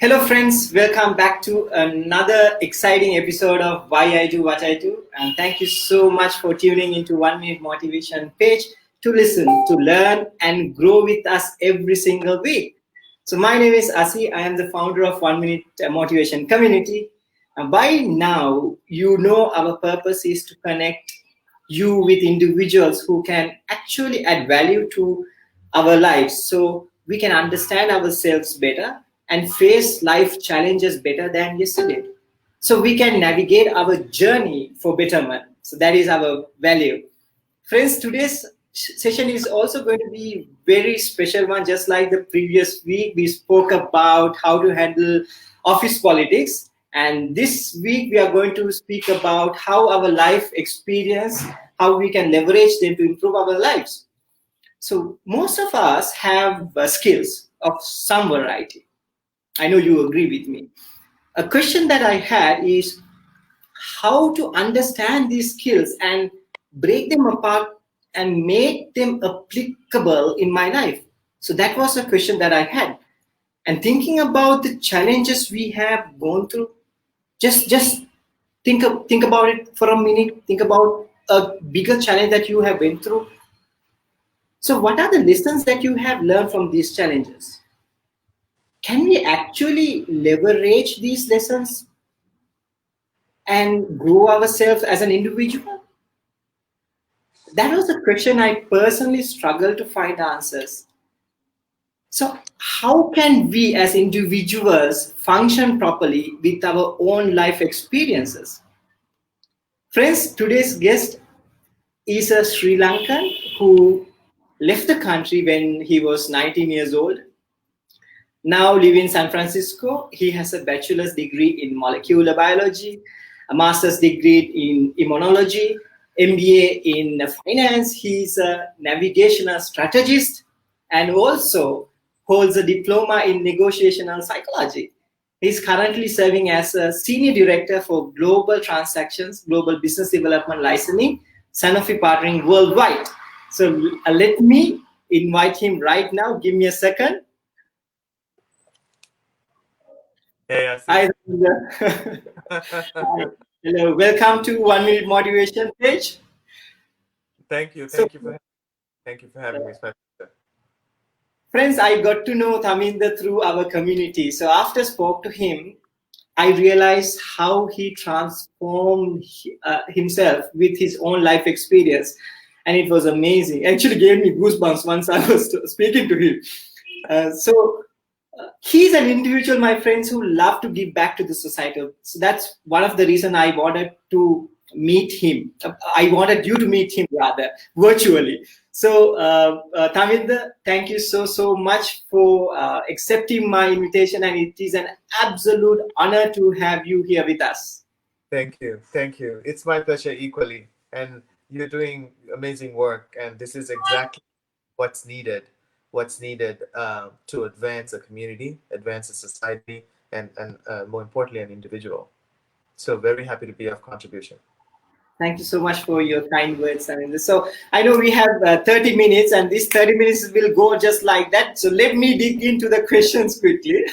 Hello, friends. Welcome back to another exciting episode of Why I Do What I Do. And thank you so much for tuning into 1 Minute Motivation page to listen, to learn, and grow with us every single week. So, my name is Asi. I am the founder of 1 Minute Motivation Community. And by now, you know our purpose is to connect you with individuals who can actually add value to our lives so we can understand ourselves better and face life challenges better than yesterday. So we can navigate our journey for betterment. So that is our value. Friends, today's session is also going to be very special one. Just like the previous week, we spoke about how to handle office politics. And this week, we are going to speak about how our life experience, how we can leverage them to improve our lives. So most of us have skills of some variety. I know you agree with me. A question that I had is how to understand these skills and break them apart and make them applicable in my life. So that was a question that I had. And thinking about the challenges we have gone through, just think about it for a minute. Think about a bigger challenge that you have been through. So what are the lessons that you have learned from these challenges? Can we actually leverage these lessons and grow ourselves as an individual? That was a question I personally struggled to find answers. So, how can we as individuals function properly with our own life experiences? Friends, today's guest is a Sri Lankan who left the country when he was 19 years old. Now live in San Francisco. He has a bachelor's degree in molecular biology, a master's degree in immunology, MBA in finance. He's a navigational strategist and also holds a diploma in negotiational psychology. He's currently serving as a senior director for global transactions, global business development licensing, Sanofi partnering worldwide. So let me invite him right now. Give me a second. Hey, I see. Hi, Thaminda. Hello, welcome to 1 Minute Motivation page. Thank you. So, Thank you for having me. friends, I got to know Thaminda through our community. So after spoke to him, I realized how he transformed himself with his own life experience, and it was amazing. Actually, gave me goosebumps once I was speaking to him. He's an individual, my friends, who love to give back to the society. So that's one of the reasons I wanted to meet him. I wanted you to meet him rather virtually. So, Thaminda, thank you so much for accepting my invitation, and it is an absolute honor to have you here with us. Thank you. It's my pleasure equally. And you're doing amazing work, and this is exactly what's needed. To advance a community, advance a society, and more importantly, an individual. So very happy to be of contribution. Thank you so much for your kind words, Thaminda. So I know we have 30 minutes, and these 30 minutes will go just like that. So let me dig into the questions quickly.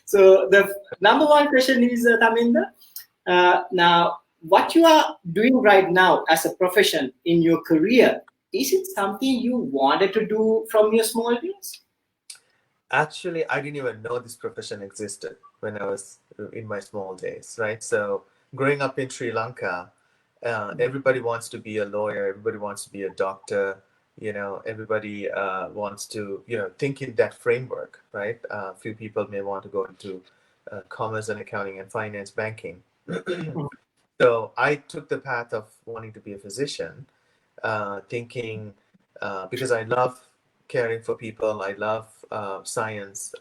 So the number one question is, Thaminda, now what you are doing right now as a profession in your career, is it something you wanted to do from your small days? Actually, I didn't even know this profession existed when I was in my small days, right? So growing up in Sri Lanka, everybody wants to be a lawyer, everybody wants to be a doctor, everybody wants to, think in that framework, right? A few people may want to go into commerce and accounting and finance banking. So I took the path of wanting to be a physician, thinking, because I love caring for people, I love science,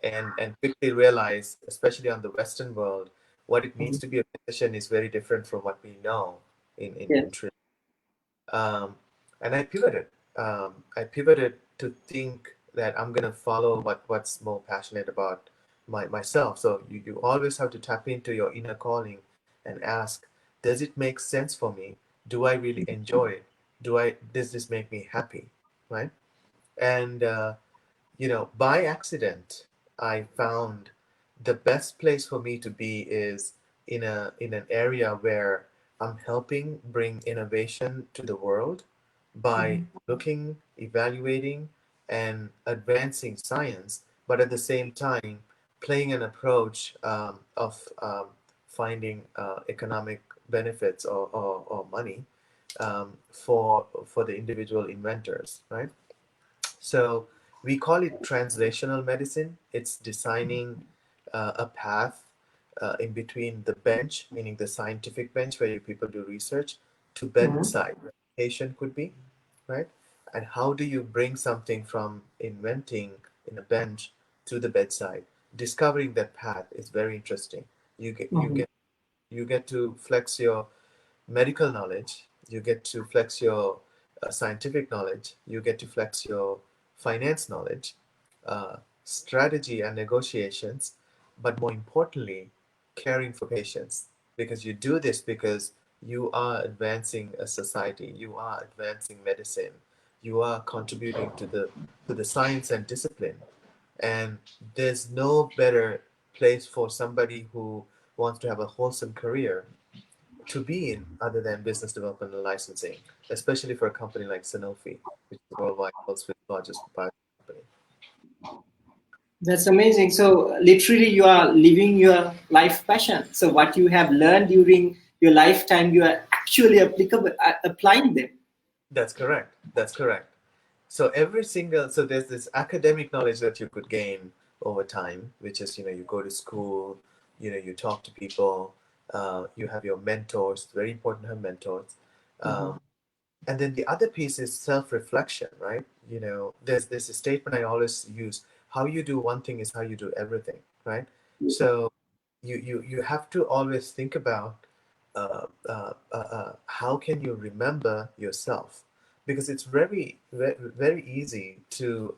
and quickly realized, especially on the Western world, what it means to be a physician is very different from what we know in Sri Lanka. And I pivoted. I pivoted to think that I'm going to follow what's more passionate about myself. So you always have to tap into your inner calling and ask, does it make sense for me? Do I really enjoy it? Does this make me happy? Right? And by accident, I found the best place for me to be is in an area where I'm helping bring innovation to the world by looking, evaluating, and advancing science, but at the same time playing an approach of finding economic benefits or money for the individual inventors, right? So we call it translational medicine. It's designing a path in between the bench, meaning the scientific bench where you people do research, to Mhm. bedside, where the patient could be, right? And how do you bring something from inventing in a bench to the bedside? Discovering that path is very interesting. You get you Mhm. get you get to flex your medical knowledge, you get to flex your scientific knowledge, you get to flex your finance knowledge, uh, strategy and negotiations, but more importantly, caring for patients. Because you do this because you are advancing a society, you are advancing medicine, you are contributing to the science and discipline. And there's no better place for somebody who wants to have a wholesome career to be in other than business development and licensing, especially for a company like Sanofi, which is worldwide world's fifth largest biotech company. That's amazing. So literally, you are living your life passion. So what you have learned during your lifetime, you are actually applicable, applying them. That's correct. That's correct. So so there's this academic knowledge that you could gain over time, which is, you go to school, you talk to people, you have your mentors. It's very important to have mentors. Mhm. Um, and then the other piece is self-reflection, right? There's a statement I always use: how you do one thing is how you do everything, right? So you have to always think about how can you remember yourself, because it's very easy to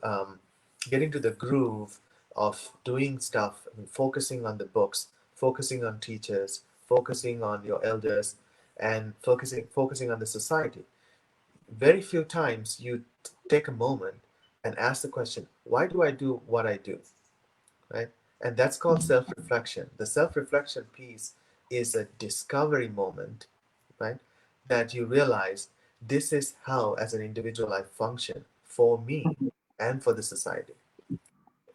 get into the groove of doing stuff and focusing on the books, focusing on teachers, focusing on your elders, and focusing on the society. Very few times you take a moment and ask the question, why do I do what I do, right? And that's called self-reflection. The self-reflection piece is a discovery moment, right? That you realize this is how, as an individual, I function for me and for the society.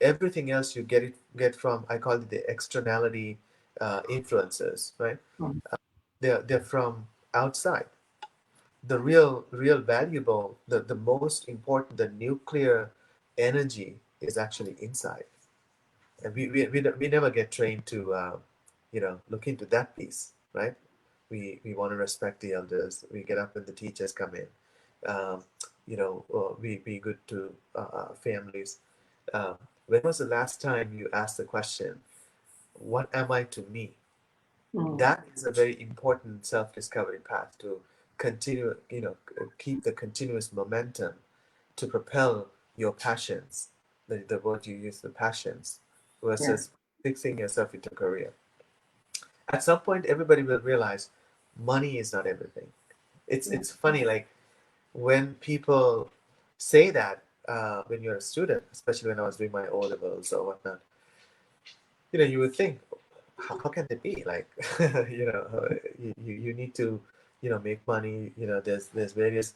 Everything else you get from, I call it the externality influences, right? Mhm. They're from outside. The real valuable, the most important, the nuclear energy is actually inside. And we never get trained to look into that piece, right? We want to respect the elders. We get up when the teachers come in. We be good to families. um, when was the last time you asked the question, what am I to me? Mhm. That is a very important self-discovery path to continue, keep the continuous momentum to propel your passions, the word you use, the passions, Yeah. versus fixing yourself into career. At some point, everybody will realize money is not everything. It's funny, like when people say that when you're a student, especially when I was doing my O levels or whatnot, you would think, how can it be like, you need to make money. There's various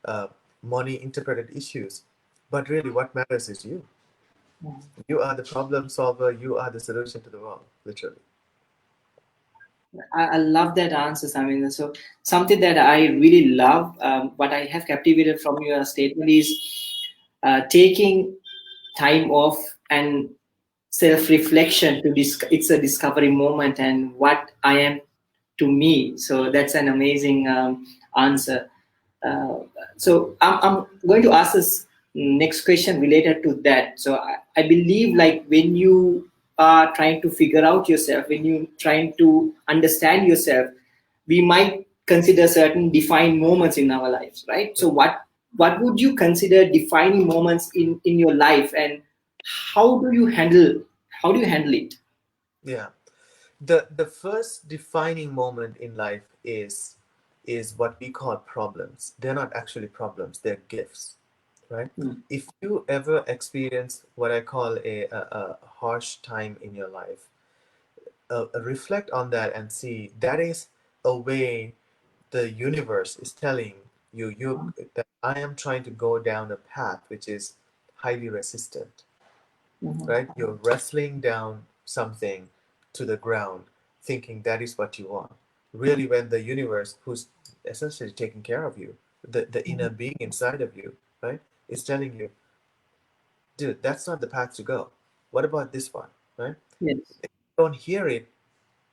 uh, money interpreted issues, but really what matters is you are the problem solver, you are the solution to the world, literally. I love that answer, Samin. So something that I really love, what I have captivated from your statement is taking time off and self-reflection to it's a discovery moment and what I am to me. So that's an amazing answer. Uh, so I'm going to ask this next question related to that. So I believe like when you are trying to figure out yourself, when you trying to understand yourself, we might consider certain defined moments in our lives, right? So what would you consider defining moments in your life, and how do you handle it? Yeah. The first defining moment in life is what we call problems. They're not actually problems, they're gifts, right? Mm. If you ever experience what I call a harsh time in your life, reflect on that and see that is a way the universe is telling you that I am trying to go down a path which is highly resistant, right? You're wrestling down something to the ground, thinking that is what you want. Really, when the universe, who's essentially taking care of you, the inner being inside of you, right, is telling you, dude, that's not the path to go. What about this one, right? Yes. If you don't hear it,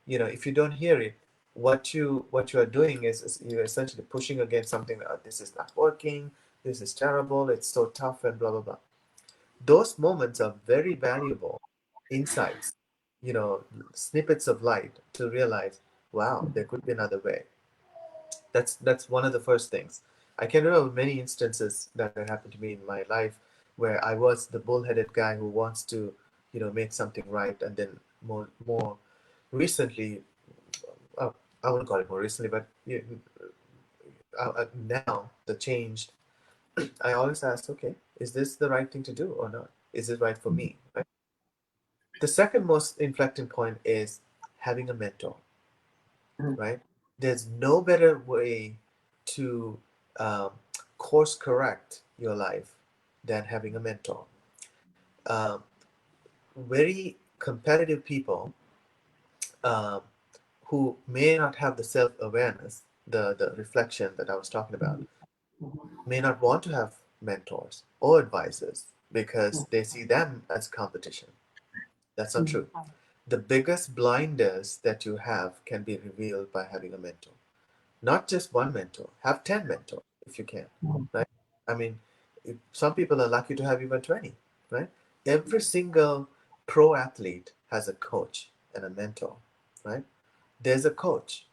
if you don't hear it, what you are doing is you're essentially pushing against something that this is not working, this is terrible, it's so tough, and blah blah blah. Those moments are very valuable insights, snippets of light to realize, wow, there could be another way. That's one of the first things. I can remember many instances that happened to me in my life where I was the bullheaded guy who wants to, make something right, and then more recently, uh, I wouldn't call it more recently, but now the change, I always ask, okay, is this the right thing to do or not? Is it right for me? Right? The second most inflecting point is having a mentor, right? There's no better way to um, course correct your life than having a mentor. Um, Very competitive people um, who may not have the self awareness, the reflection that I was talking about, may not want to have mentors or advisors because they see them as competition. That's not true. The biggest blinders that you have can be revealed by having a mentor. Not just one mentor, have 10 mentors if you can, right? I mean, some people are lucky to have even 20, right? Every single pro athlete has a coach and a mentor, right? There's a coach.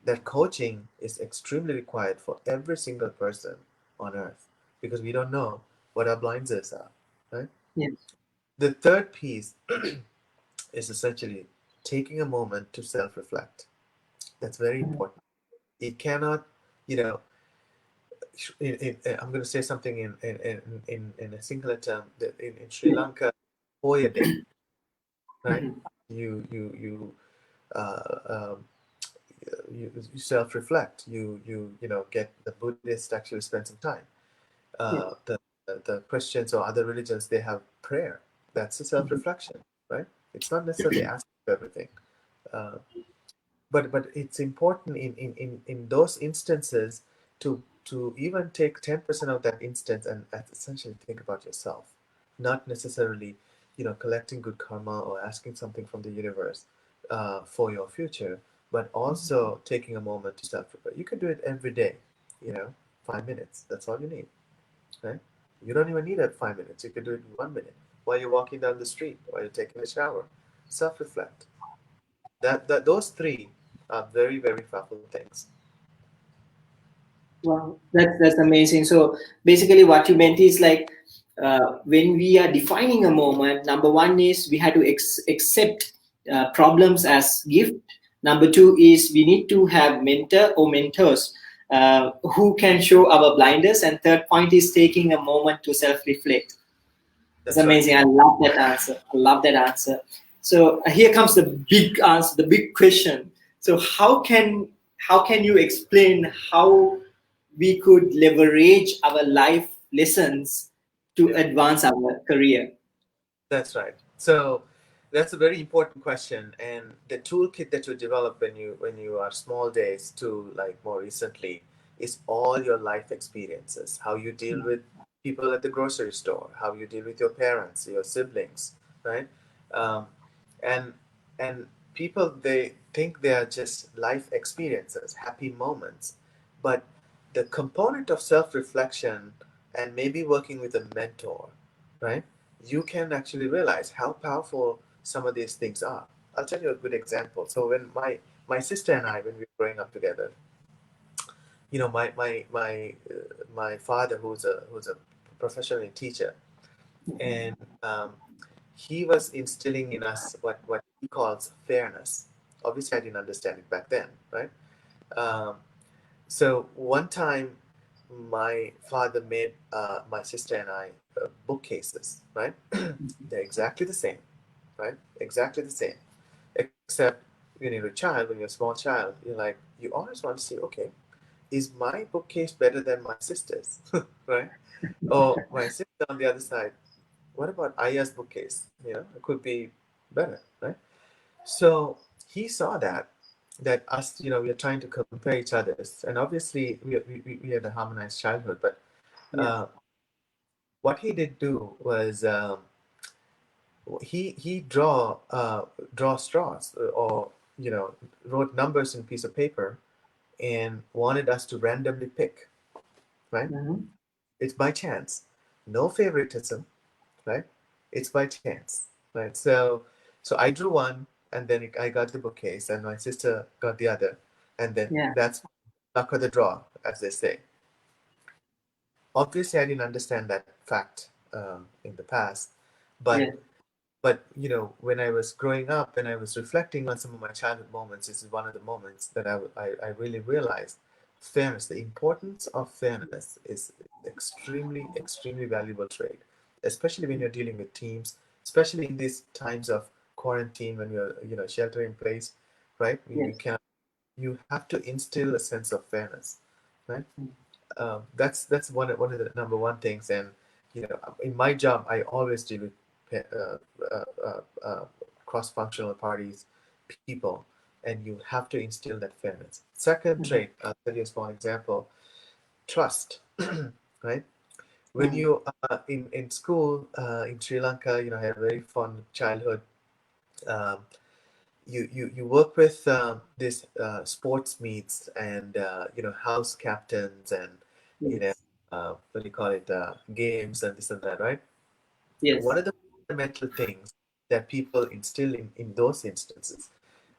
That coaching is extremely required for every single person on earth because we don't know what our blinders are, right? Yes. The third piece is essentially taking a moment to self reflect. That's very important. It cannot, you know, I'm going to say something in a singular term that in Sri Lanka, Hoya Day, right? You uh, um, you self-reflect. You get the Buddhists actually spend some time. Yes. The Christians or other religions, they have prayer. That's a self-reflection, right? It's not necessarily asking for everything. Uh, but it's important in those instances to even take 10% of that instance and essentially think about yourself, not necessarily collecting good karma or asking something from the universe for your future, but also taking a moment to self-prepare. You can do it every day, you know 5 minutes, that's all you need, right? You don't even need that 5 minutes. You can do it in 1 minute while you're walking down the street, while you're taking a shower. Self-reflect. That those three are very, very powerful things. Wow, that's amazing. So basically, what you meant is like when we are defining a moment, number one is we had to accept problems as gift. Number two is we need to have mentor or mentors who can show our blinders. And third point is taking a moment to self-reflect. It's That's right. amazing. I love that answer. I love that answer. So here comes the big answer, the big question. So how can you explain how we could leverage our life lessons to Yeah. advance our career? That's right. So that's a very important question. And the toolkit that you develop when you are small days to like more recently is all your life experiences. How you deal with people at the grocery store, how you deal with your parents, your siblings, right? Um, and and people, they think they are just life experiences, happy moments, but the component of self-reflection and maybe working with a mentor, right? You can actually realize how powerful some of these things are. I'll tell you a good example. So when my sister and I, when we were growing up together, my father, who's a professional teacher, and he was instilling in us what he calls fairness. Obviously, I didn't understand it back then, right? Um, so one time, my father made my sister and I bookcases, right? They're exactly the same, right? Exactly the same, except when you're a child, when you're a small child, you're like, you always want to see, okay, is my bookcase better than my sister's, right? Or my sister on the other side. What about Aya's bookcase? You know, it could be better, right? So he saw that us, you know, we are trying to compare each other's, and obviously we had a harmonized childhood, but Yeah. uh, what he did do was he draw straws or you know wrote numbers in a piece of paper and wanted us to randomly pick, right? Mm-hmm. It's by chance, no favoritism, right? It's by chance, right? So I drew one, and then I got the bookcase, and my sister got the other, and then Yeah. that's luck of the draw, as they say. Obviously, I didn't understand that fact in the past, but Yes. you know, when I was growing up and I was reflecting on some of my childhood moments, this is one of the moments that I really realized fairness. The importance of fairness is extremely valuable trait, especially when you're dealing with teams, especially in these times of quarantine when you're you know shelter in place, right? You Yes. can you have to instill a sense of fairness, right? Mm. That's one of the number one things. And you know, in my job, I always deal with cross-functional parties, people, and you have to instill that fairness. Second Mm-hmm. trait, I'll tell you a small example: trust. Right? When Mm. you in school in Sri Lanka, you know, I had a very fun childhood. Um, you work with this sports meets and you know house captains and you know Yes. what do you call it games and this and that, right? One Yes. of the fundamental things that people instill in those instances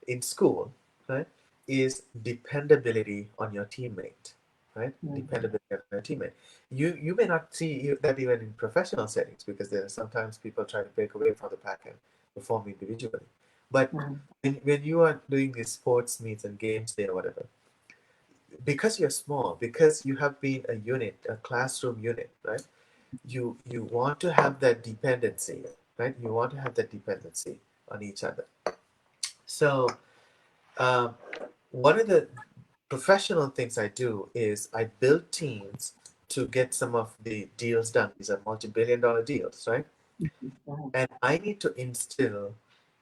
in school, right, is dependability on your teammate, right? Mm. Dependability on your teammate. You may not see that even in professional settings because there are sometimes people try to break away from the pack and perform individually. But Mm. when you are doing these sports meets and games day or whatever, because you're small, because you have been a unit, a classroom unit, right? You want to have that dependency, right? You want to have that dependency on each other. So um, one of the professional things I do is I build teams to get some of the deals done. These are multi-billion-dollar deals, right? Mm. And I need to instill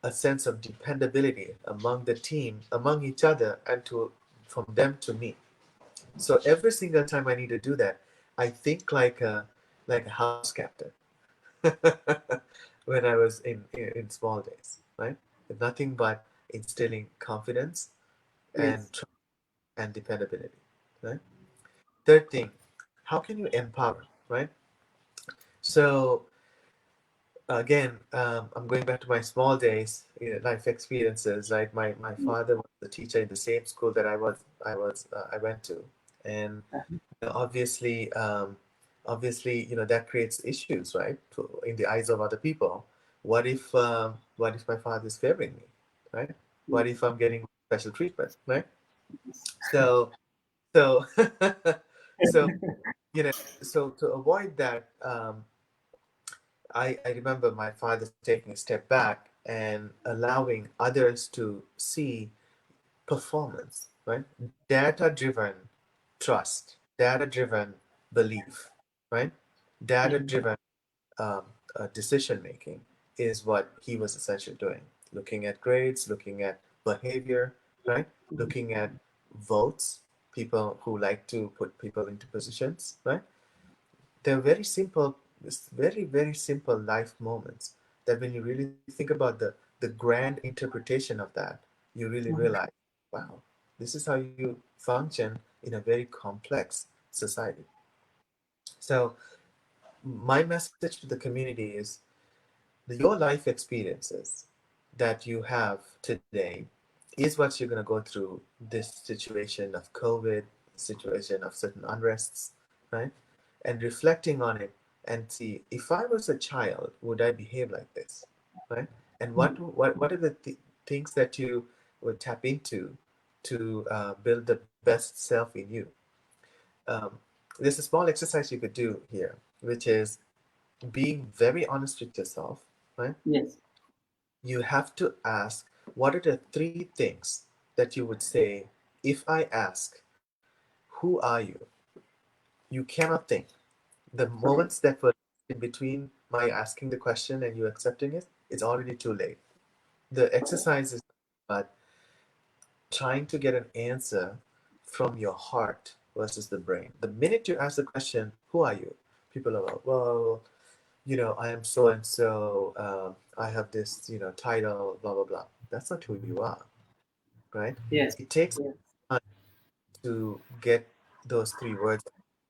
a sense of dependability among the team, among each other, and to from them to me. So every single time I need to do that, I think like a house captain when I was in small days, right? Nothing but instilling confidence and Yes. trust and dependability, right? Third thing, how can you empower, right? So again, I'm going back to my small days, you know, life experiences. Right, my Mm. father was a teacher in the same school that I went to, and you know, obviously, you know, that creates issues, right, in the eyes of other people. What if my father is favoring me, right? What Mm. if I'm getting special treatment, right? So so so you know, so to avoid that, I remember my father taking a step back and allowing others to see performance, right? Data driven trust, data driven belief, right? Data Mhm. driven um, decision making is what he was essentially doing. Looking at grades, looking at behavior, right? Mhm. Looking at votes, people who like to put people into positions, right? They're very simple, very simple life moments that when you really think about the grand interpretation of that, you really Mhm. realize, wow, this is how you function in a very complex society. So my message to the community is your life experiences that you have today is what you're going to go through this situation of COVID, situation of certain unrests, right? And reflecting on it and see if I was a child, would I behave like this, right? And what are the things that you would tap into to build the best self in you? Um, there's a small exercise you could do here, which is being very honest with yourself, right? Yes. You have to ask, what are the three things that you would say if I ask, who are you? You cannot think. The Okay. moments that were in between my asking the question and you accepting it, it's already too late. The exercise is about trying to get an answer from your heart versus the brain. The minute you ask the question, who are you? People are like, well, I am so and so. I have this, title, blah blah blah. That's not who you are, right? Yes. It takes Yes. time to get those three words.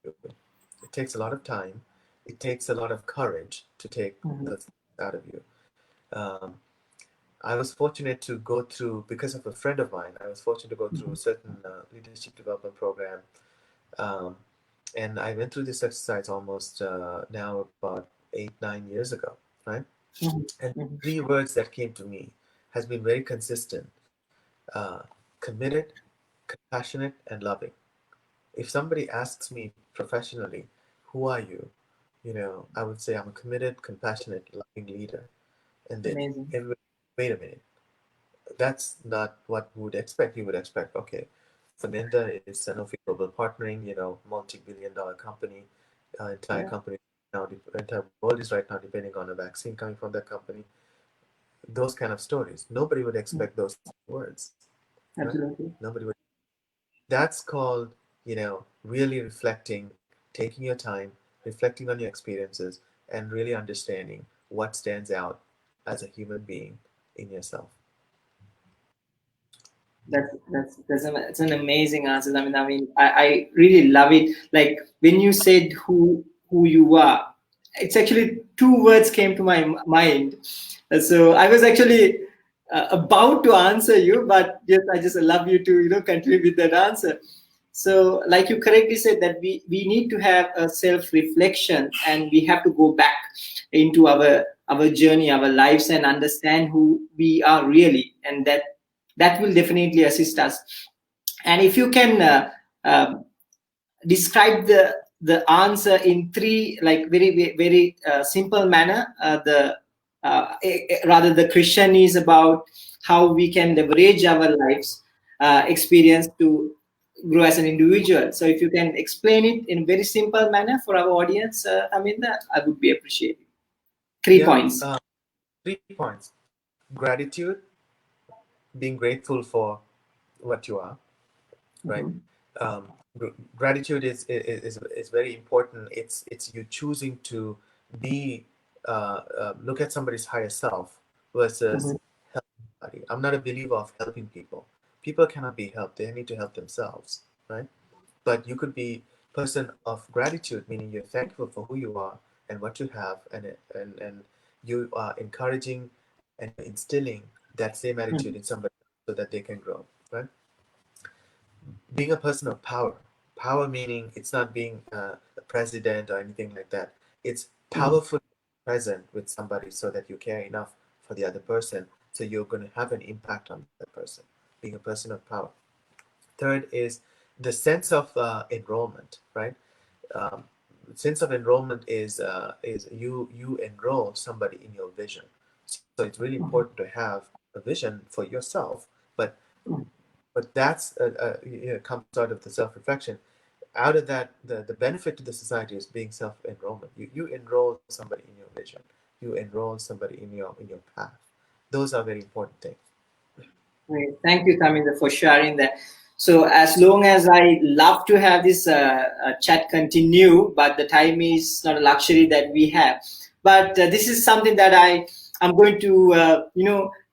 It takes a lot of time. It takes a lot of courage to take Mhm. those out of you. Um, I was fortunate to go through, because of a friend of mine, I was fortunate to go through a Mhm. certain leadership development program. Um, and I went through this exercise almost now about 8, 9 years ago, right? Mhm. And Mhm. three words that came to me has been very consistent: uh, committed, compassionate, and loving. If somebody asks me professionally, who are you? I would say I'm a committed, compassionate, loving leader. And then Amazing. everybody, wait a minute, that's not what we would expect. You would expect, okay, Thaminda is Sanofi Global Partnering, multi-billion-dollar company, entire Yeah. company now, the entire world is right now depending on a vaccine coming from that company. Those kind of stories. Nobody would Mm. expect those words, right? Absolutely. Nobody would. That's called, really reflecting, taking your time, reflecting on your experiences, and really understanding what stands out as a human being in yourself. That's an amazing answer. I really love it. Like when you said who you are, it's actually two words came to my mind. So I was actually about to answer you, but yes, I just love you to continue with that answer. So, like you correctly said, that we need to have a self reflection, and we have to go back into our journey, our lives, and understand who we are really, and that will definitely assist us. And if you can describe the answer in three, like very simple manner, rather the question is about how we can leverage our lives experience to grow as an individual. So if you can explain it in very simple manner for our audience, Aminda, I would be appreciative. Three Yeah, points. 3 points: gratitude, being grateful for what you are, right? Mhm. Um, Gratitude is very important. It's you choosing to be look at somebody's higher self versus Mhm. help somebody. I'm not a believer of helping people. People cannot be helped. They need to help themselves, right? But you could be person of gratitude, meaning you're thankful for who you are and what you have, and you are encouraging and you're instilling that same attitude in Mhm. somebody so that they can grow, right? Being a person of power. Power meaning it's not being a president or anything like that. It's Mhm. powerful present with somebody so that you care enough for the other person, so you're going to have an impact on that person. Being a person of power. Third is the sense of enrollment, right? Um, sense of enrollment is you enroll somebody in your vision. So it's really important to have a vision for yourself, but Mhm. that's comes out of the self-reflection. Out of that, the benefit to the society is being self-enrollment. You enroll somebody in your vision. You enroll somebody in your path. Those are very important things. Great. Thank you, Thaminda, for sharing that. So, as long as I love to have this chat continue, but the time is not a luxury that we have. But this is something that I'm going to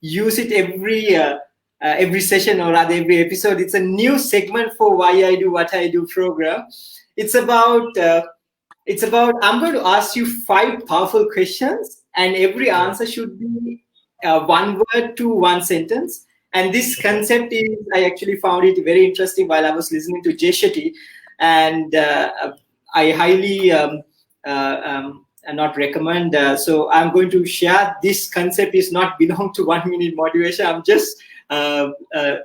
use it every session, or rather every episode. It's a new segment for Why I Do What I Do program. It's about I'm going to ask you five powerful questions, and every All right. answer should be one word to one sentence. And this Okay. concept is, I actually found it very interesting while I was listening to Jay Shetty, and I highly not recommend. So I'm going to share this concept is not belong to 1 minute motivation. I'm just uh, uh,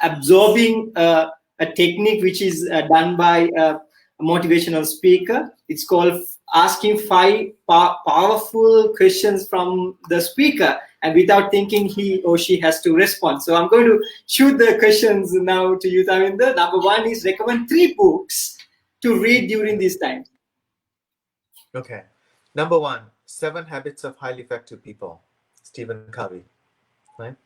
absorbing a technique which is done by a motivational speaker. It's called asking five powerful questions from the speaker, and without thinking, he or she has to respond. So I'm going to shoot the questions now to you, Thaminda. Number one is recommend 3 books to read during these times. Okay. Number 1, 7 Habits of Highly Effective People, Stephen Covey. Right.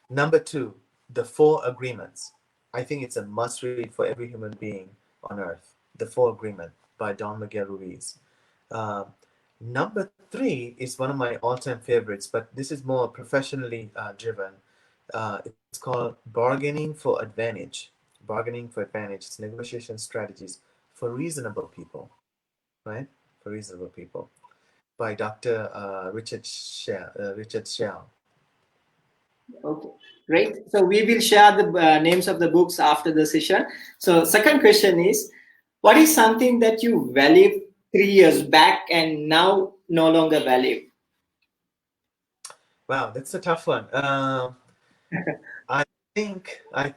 Number 2, The 4 Agreements. I think it's a must read for every human being on earth. The 4 Agreement by Don Miguel Ruiz. Number 3 is one of my all-time favorites, but this is more professionally driven. It's called Bargaining for Advantage. Bargaining for Advantage. It's negotiation strategies for reasonable people, right? For reasonable people, by Dr. Richard Shell. Okay, great. So we will share the names of the books after the session. So second question is, what is something that you valued 3 years back and now no longer value? Wow, that's a tough one. I think what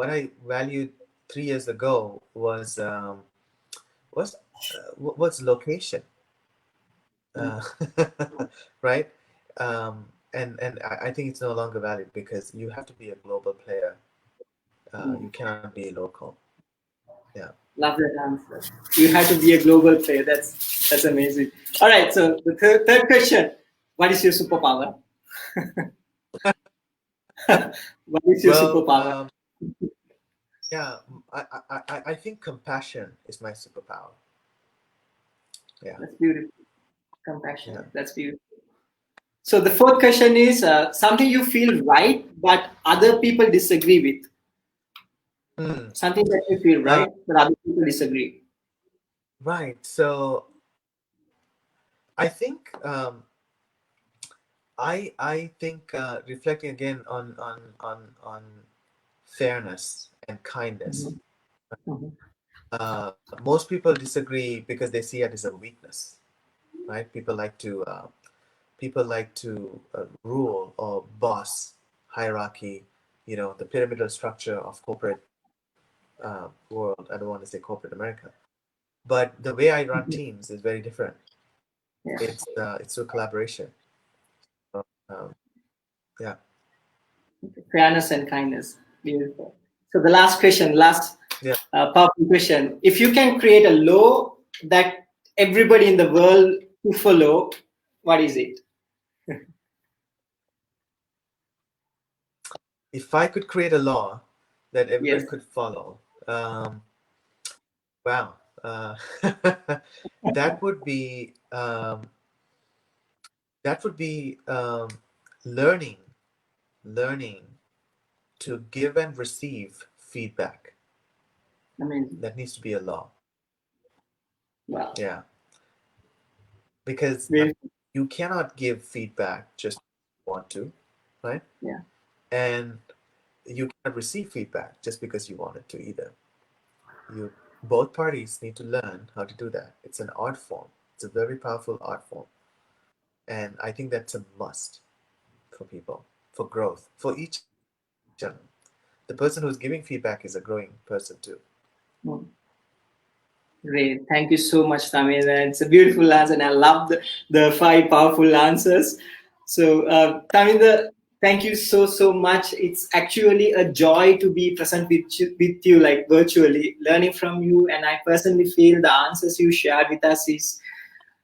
I valued 3 years ago was location, right? And I think it's no longer valid because you have to be a global player. You cannot be local. Yeah. Love that answer. You have to be a global player. That's amazing. All right. So the third question: what is your superpower? What is your superpower? Yeah, I think compassion is my superpower. Yeah. That's beautiful. Compassion. Yeah. That's beautiful. So the fourth question is something you feel right, but other people disagree with. Something that you feel right, but other people disagree. Right. So I think I think reflecting again on fairness and kindness. Most people disagree because they see it as a weakness, right? People like to rule or boss, hierarchy, the pyramidal structure of corporate world. I don't want to say corporate America, but the way I run teams is very different. Yeah. It's through collaboration. Yeah. Fairness and kindness. Beautiful. So the last question, powerful question. If you can create a law that everybody in the world to follow, what is it? If I could create a law that everybody could follow, wow, that would be learning to give and receive feedback. Amazing. That needs to be a law. Wow. Yeah. Because you cannot give feedback just want to, right? Yeah. And you cannot receive feedback just because you want it to either. Both parties need to learn how to do that. It's an art form. It's a very powerful art form. And I think that's a must for people, for growth, for each other. The person who's giving feedback is a growing person too. Great. Thank you so much, Thaminda. It's a beautiful answer, and I love the 5 powerful answers. So, Thaminda, thank you so much. It's actually a joy to be present with you like virtually, learning from you. And I personally feel the answers you shared with us is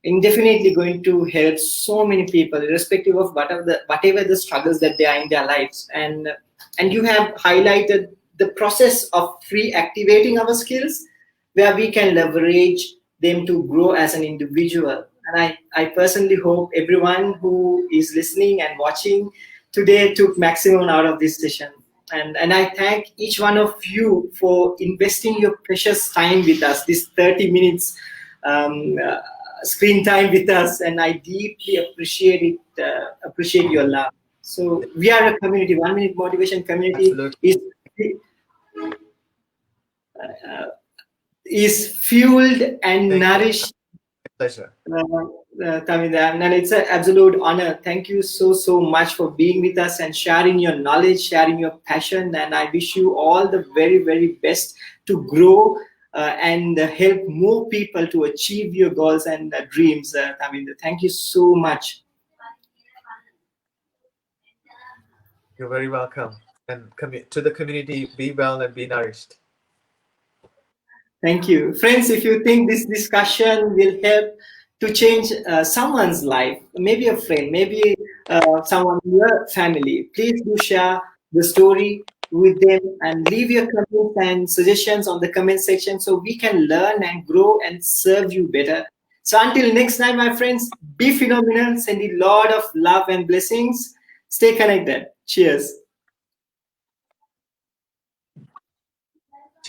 indefinitely going to help so many people, irrespective of whatever the struggles that they are in their lives. And you have highlighted the process of reactivating our skills, where we can leverage them to grow as an individual. And I personally hope everyone who is listening and watching today took maximum out of this session. And I thank each one of you for investing your precious time with us, this 30 minutes screen time with us, and I deeply appreciate it. Appreciate your love. So we are a community. 1 Minute Motivation community. Absolutely. Is fueled and nourished. Pleasure. Thaminda, and it's an absolute honor. Thank you so much for being with us and sharing your knowledge, sharing your passion, and I wish you all the very best to grow and help more people to achieve your goals and dreams. Thaminda, thank you so much. You're very welcome. And to the community, be well and be nourished. Thank you. Friends, if you think this discussion will help to change someone's life, maybe a friend, maybe someone in your family, please do share the story with them and leave your comments and suggestions on the comment section so we can learn and grow and serve you better. So until next time, my friends, be phenomenal, send a lot of love and blessings. Stay connected. Cheers.